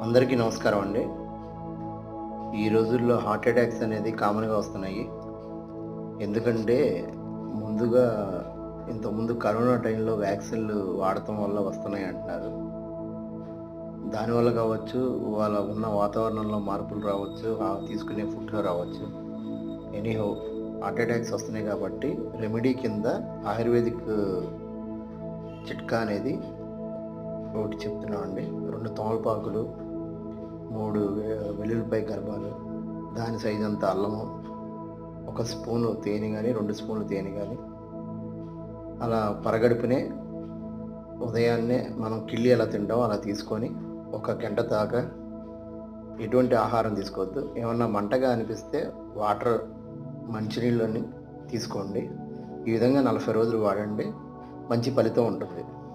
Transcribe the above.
అందరికీ నమస్కారం అండి. ఈ రోజుల్లో హార్ట్ అటాక్స్ అనేది కామన్‌గా వస్తున్నాయి. ఎందుకంటే ముందుగా ఇంతకుముందు కరోనా టైంలో వ్యాక్సిన్‌లు వాడటం వల్ల వస్తున్నాయి అంటున్నారు. దానివల్ల కావచ్చు, వాళ్ళ ఉన్న వాతావరణంలో మార్పులు రావచ్చు, తీసుకునే ఫుడ్‌లో రావచ్చు. ఎనీహౌ హార్ట్ అటాక్స్ వస్తున్నాయి కాబట్టి రెమెడీ కింద ఆయుర్వేదిక్ చిట్కా అనేది ఒకటి చెప్తున్నామండి. 2 తమలపాకులు, 3 వెల్లుల్లిపాయ గర్భాలు, దాని సైజంత అల్లము, ఒక స్పూను తేనె గాని, 2 స్పూన్లు తేనె గాని, అలా పరగడుపునే ఉదయాన్నే మనం కిళ్ళి ఎలా తింటామో అలా తీసుకొని, ఒక గంట దాకా ఎటువంటి ఆహారం తీసుకోవద్దు. ఏమన్నా మంటగా అనిపిస్తే వాటర్, మంచినీళ్ళని తీసుకోండి. ఈ విధంగా 40 రోజులు వాడండి. మంచి ఫలితం ఉంటుంది.